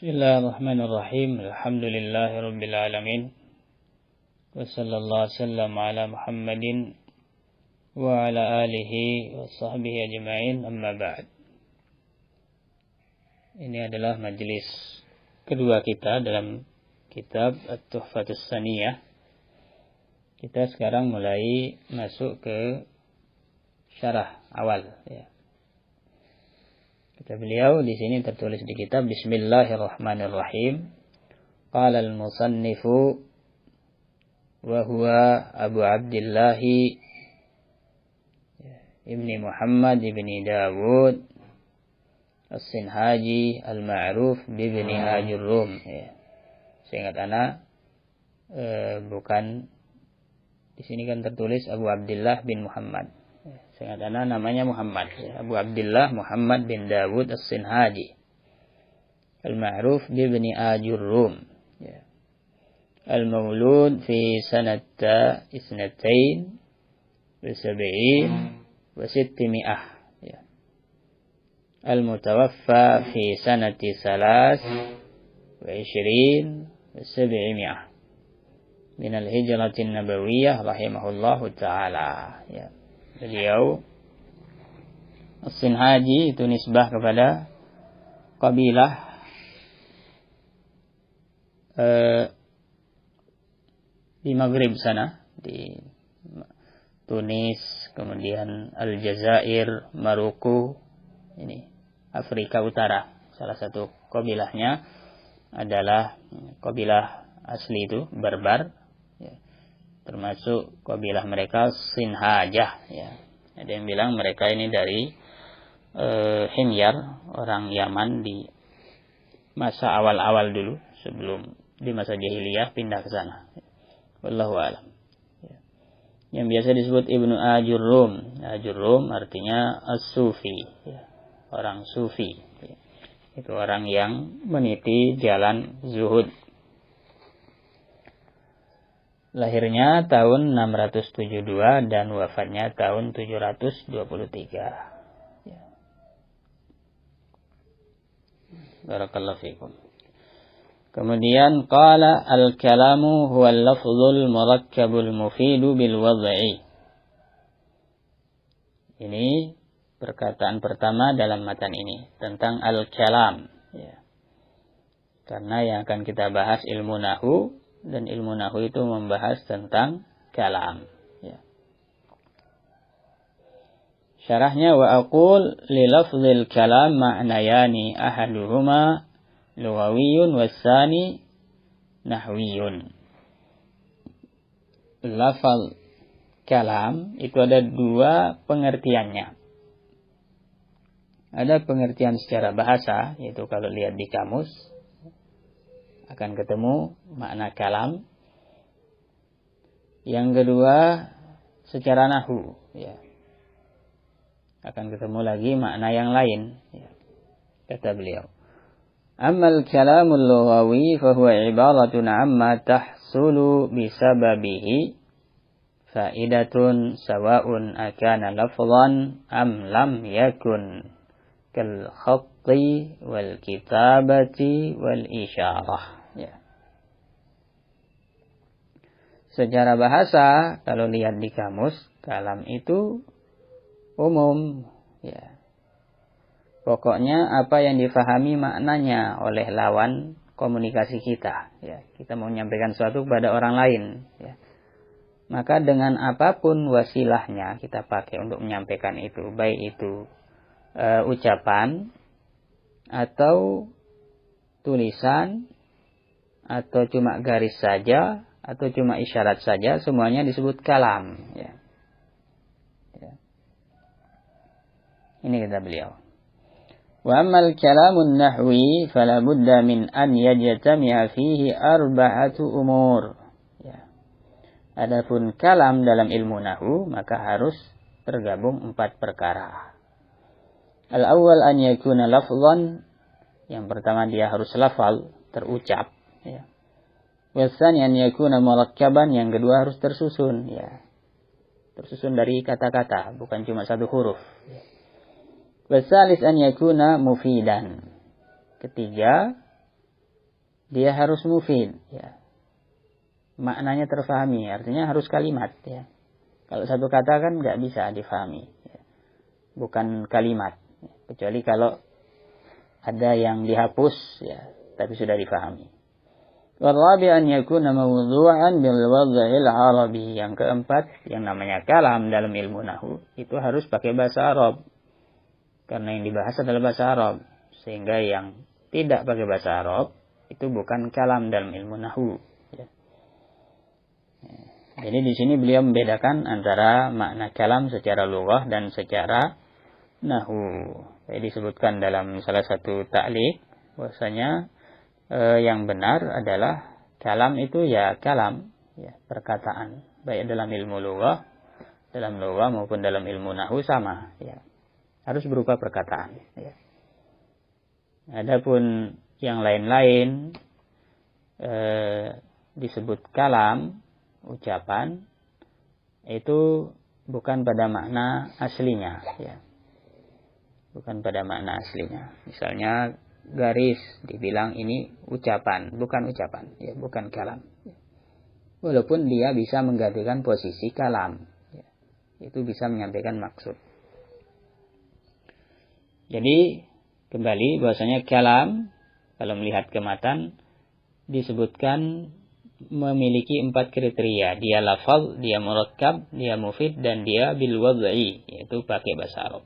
Bismillahirrahmanirrahim. Alhamdulillahirabbil alamin. Wa sallallahu wasallam ala Muhammadin wa ala alihi wa sahbihi ajma'in. Amma ba'd. Ini adalah majelis kedua kita dalam kitab At-Tuhfatus Saniyah. Kita sekarang mulai masuk ke syarah awal, ya. Kata beliau di sini tertulis di kitab Bismillahirrahmanirrahim. Qala al-musannifu wa huwa Abu Abdullah ibni Muhammad ibni Dawud As-Sinhaji al-ma'ruf bibni Ajurrum. Seingat ana bukan di sini kan tertulis Abu Abdullah bin Muhammad. Seingat ana namanya Muhammad, Abu Abdullah Muhammad bin Dawud As-Sinhaji al-ma'ruf bibni Ajurrum, al-maulud fi sanata isnatain wa sab'in wa sittimi'ah, al-mutawaffa fi sanati salas wa ishrin wa sab'imi'ah min al-hijratin nabawiyyah rahimahullahu ta'ala. Beliau As-Sinhaji itu nisbah kepada kabilah di Maghrib sana, di Tunis, kemudian Aljazair, Maroko, ini Afrika Utara. Salah satu kabilahnya adalah kabilah asli itu Barbar, termasuk kabilah mereka Sinhajah, Ada yang bilang mereka ini dari Himyar, orang Yaman di masa awal-awal dulu, sebelum di masa jahiliyah pindah ke sana. Wallahu a'lam. Yang biasa disebut Ibnu Ajurrum. Ajurrum artinya as-sufi, orang sufi. Itu orang yang meniti jalan zuhud. Lahirnya tahun 672 dan wafatnya tahun 723. Barakallahu fikum. Kemudian qala al-kalamu huwa al-lafzul murakkabul mufidu bil wad'i. Ini perkataan pertama dalam matan ini tentang al-kalam, Karena yang akan kita bahas ilmu nahwu, dan ilmu nahwu itu membahas tentang kalam. Syarahnya wa aqul li lafzil kalam ma'nayani ahaduhuma lughawiyun wassani nahwiyun. Lafal kalam itu ada dua pengertiannya. Ada pengertian secara bahasa, yaitu kalau lihat di kamus akan ketemu makna kalam. Yang kedua secara nahwu, akan ketemu lagi makna yang lain, Kata beliau, ammal kalamul lughawi fa huwa ibaratun amma tahsulu bisababihi faidatun sawa'un akana lafzan am lam yakun kal khatti wal kitabati wal isyarah. Secara bahasa, kalau lihat di kamus, kalam itu umum, Pokoknya apa yang difahami maknanya oleh lawan komunikasi kita, Kita mau menyampaikan sesuatu kepada orang lain, Maka dengan apapun wasilahnya kita pakai untuk menyampaikan itu, baik itu ucapan atau tulisan atau cuma garis saja atau cuma isyarat saja, semuanya disebut kalam, Ini kata beliau. Wa ammal kalamun nahwi fala budda min an yajtami'a fihi arba'atu umur. Adapun kalam dalam ilmu nahwu maka harus tergabung 4 perkara. Al-awwal an yakuna lafzan, yang pertama dia harus lafal, terucap, Wassani an yakuna murakkaban, yang kedua harus tersusun, Tersusun dari kata-kata, bukan cuma satu huruf. Wassalis an yakuna mufidan. Ketiga, dia harus mufid, ya. Maknanya terfahami, artinya harus kalimat, ya. Kalau satu kata kan nggak bisa difahami, ya. Bukan kalimat, ya. Kecuali kalau ada yang dihapus, ya, tapi sudah difahami. Warabi an yakuna mawdu'an bil wad'il arabi. Yang keempat, yang namanya kalam dalam ilmu nahwu itu harus pakai bahasa Arab. Karena yang dibahas adalah bahasa Arab. Sehingga yang tidak pakai bahasa Arab itu bukan kalam dalam ilmu nahwu. Ya. Jadi di sini beliau membedakan antara makna kalam secara lughah dan secara nahwu. Jadi disebutkan dalam salah satu ta'liq bahwasanya yang benar adalah kalam itu ya kalam, ya, perkataan, baik dalam ilmu lughah, maupun dalam ilmu nahwu sama, ya. Harus berupa perkataan, ya. Adapun yang lain-lain disebut kalam, ucapan, itu bukan pada makna aslinya, ya. Bukan pada makna aslinya. Misalnya garis dibilang ini ucapan, bukan ucapan, ya, bukan kalam. Walaupun dia bisa menggantikan posisi kalam, ya, itu bisa menyampaikan maksud. Jadi kembali bahwasanya kalam kalau melihat kematan disebutkan memiliki 4 kriteria. Dia lafaz, dia murakkab, dia mufid, dan dia bil wad'i, yaitu pakai bahasa Arab.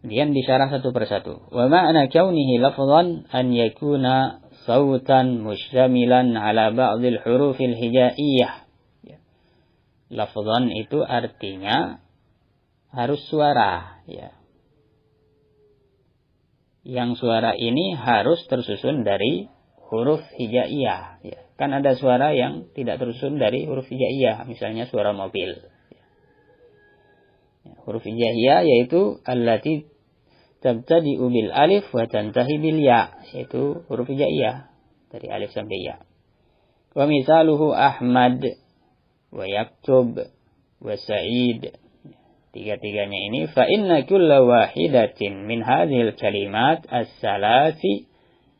Kemudian disyarah satu persatu. Wa ma'na kaunihi lafzan an yakuna sautan mushtamilan ala ba'dil hurufil hijaiyah. Ya. Lafzan itu artinya harus suara, ya. Yang suara ini harus tersusun dari huruf hijaiyah, ya. Kan ada suara yang tidak tersusun dari huruf hijaiyah, misalnya suara mobil. Ya. Huruf hijaiyah yaitu allati tabtadi'u bil alif wa tantahi bil ya, yaitu huruf hijaiyah dari alif sampai ya. Wa misaluhu Ahmad wa yaktub wa Sa'id. Tiga-tiganya ini fa inna kulla wahidatin min hadhil kalimat as-salasi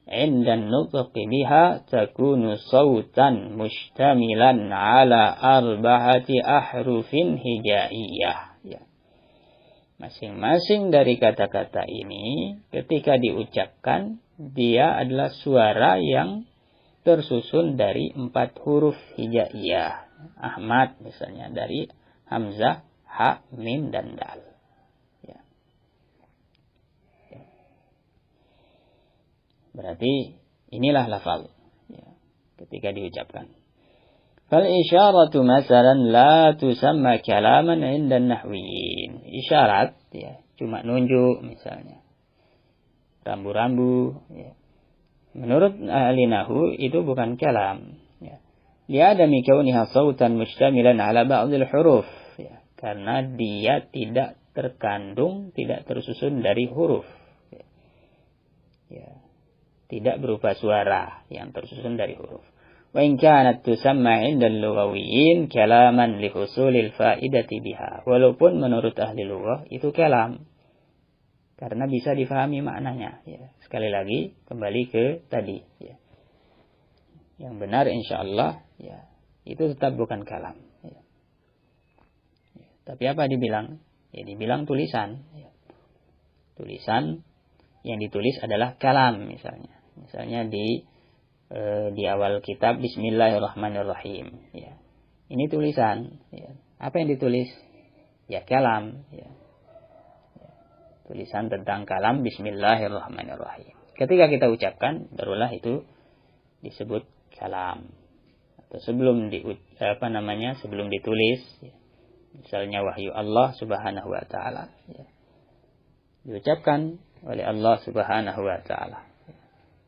'inda an-nutqi biha takunu sautan mushtamilan ala arba'ati ahrufin hijaiyah. Masing-masing dari kata-kata ini ketika diucapkan dia adalah suara yang tersusun dari 4 huruf hijaiyah. Ahmad misalnya dari hamzah, ha, mim, dan dal. Ya. Berarti inilah lafal, ya, ketika diucapkan. Fal isyaratu masalan la tusamma kalaman 'inda an-nahwiyyin. Isyarat, ya, cuma nunjuk misalnya. Rambu-rambu, ya. Menurut ahli nahwu itu bukan kalam, ya. Li'adami kauniha sautan mushtamilan 'ala ba'dil huruf, ya. Karena dia tidak terkandung, tidak tersusun dari huruf. Ya. Ya. Tidak berupa suara yang tersusun dari huruf. Wa in kanat tusamma 'inda al-lughawiyyin kalaman li husulil fa'idati biha. Walaupun menurut ahli lughah itu kalam karena bisa difahami maknanya, ya. Sekali lagi kembali ke tadi, ya. Yang benar insyaallah, ya, itu tetap bukan kalam, ya. Ya. Tapi apa dibilang? Ya dibilang tulisan, ya. Tulisan yang ditulis adalah kalam misalnya. Misalnya di awal kitab Bismillahirrahmanirrahim, ya. Ini tulisan, ya. Apa yang ditulis? Ya kalam, ya. Ya. Tulisan tentang kalam Bismillahirrahmanirrahim. Ketika kita ucapkan barulah itu disebut kalam. Atau sebelum sebelum ditulis, ya. Misalnya wahyu Allah Subhanahu wa taala, ya. Diucapkan oleh Allah Subhanahu wa taala.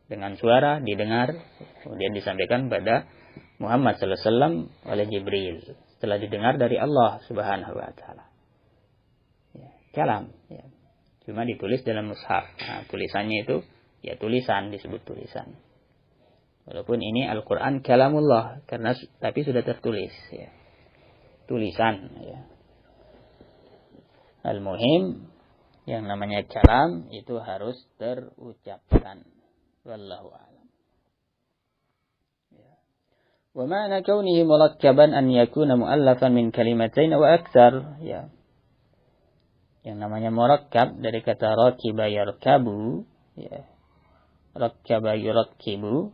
Dengan suara didengar, kemudian disampaikan pada Muhammad sallallahu alaihi wasallam oleh Jibril setelah didengar dari Allah Subhanahu wa taala. Ya, kalam, ya. Cuma ditulis dalam mushaf. Nah, tulisannya itu ya tulisan, disebut tulisan. Walaupun ini Al-Qur'an kalamullah tapi sudah tertulis, ya. Tulisan, ya. Al-muhim yang namanya kalam itu harus terucapkan. Wallahu a'lam. Wa ma'na kaunihi murakkaban an yakuna mu'allafan min kalimatain wa aktsar. Ya. Yang namanya murakkab dari kata rakiba yarkabu, ya. Rakkaba yurakkibu,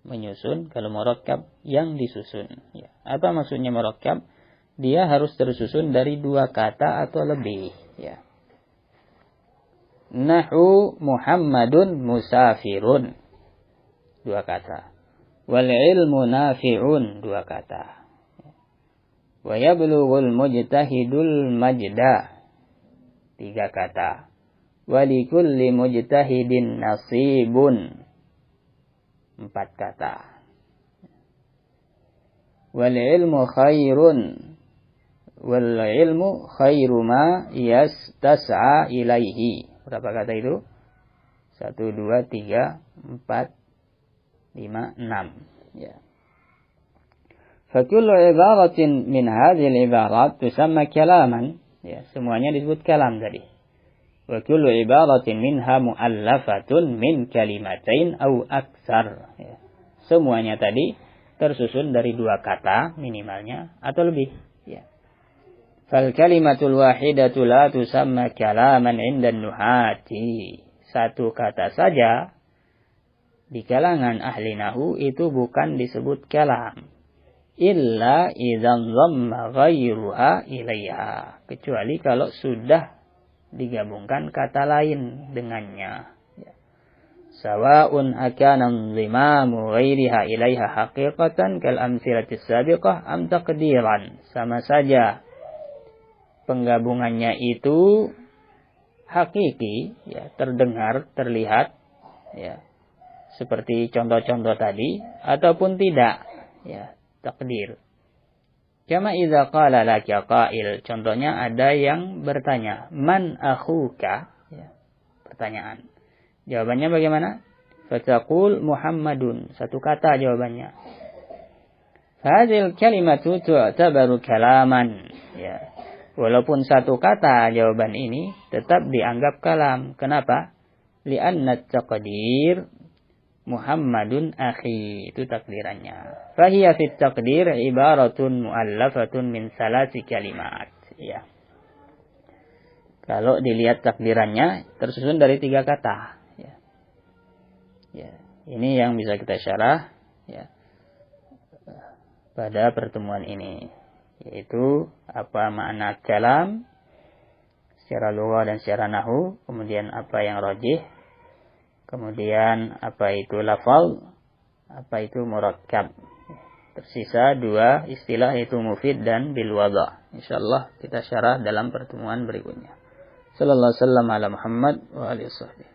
menyusun. Kalau murakkab yang disusun, ya. Apa maksudnya murakkab? Dia harus tersusun dari 2 kata atau lebih, ya. Nahu Muhammadun musafirun, 2 kata. Wal ilmu nafi'un, 2 kata. Wa yablughul mujtahidul majda, 3 kata. Wa likulli mujtahidin nasibun, 4 kata. Wal ilmu khairun, wal ilmu khairu ma yastas'a ilaihi. Berapa kata itu? 1, 2, 3, 4, 5, 6. Ya. Fakullu ibaratin min hadhil ibarat tusamma kalaman. Ya, semuanya disebut kalam tadi. Wa kullu ibaratin minha mu'allafatun min kalimatain aw aktsar. Ya. Semuanya tadi tersusun dari 2 kata minimalnya atau lebih. Ya. Fal kalimatul wahidatu la tusamma kalaman 'inda an-nuhati. 1 kata saja di kalangan ahli nahu itu bukan disebut kalam. Illa idzan dhamma ghairuha ilaiha. Kecuali kalau sudah digabungkan kata lain dengannya. Ya. Sawa'un akana dhimamu ghairiha ilaiha haqiqatan kal amsilati sabiqah am taqdiran. Sama saja penggabungannya itu hakiki, ya, terdengar, terlihat, ya, seperti contoh-contoh tadi, ataupun tidak, ya, takdir. Kama idza qala laka qail, contohnya ada yang bertanya, man akhuka, ya, pertanyaan. Jawabannya bagaimana? Fataqul Muhammadun, 1 kata jawabannya. Hadhil kalimatu tu'tabaru kalaman, ya. Walaupun 1 kata jawaban ini tetap dianggap kalam. Kenapa? Li'anna taqdir Muhammadun akhi, itu takdirannya. Fahiya fit taqdir ibaratun mu'allafatun min 3 kalimat. Ya. Kalau dilihat takdirannya tersusun dari 3 kata. Ya. Ya. Ini yang bisa kita syarah, ya, pada pertemuan ini, yaitu apa makna kalam secara lugah dan secara nahwu, kemudian apa yang rajih, kemudian apa itu lafal, apa itu murakkab. Tersisa 2 istilah, yaitu mufid dan bil wada'. Insyaallah kita syarah dalam pertemuan berikutnya. Sallallahu alaihi wasallam ala Muhammad wa alihi wasallam.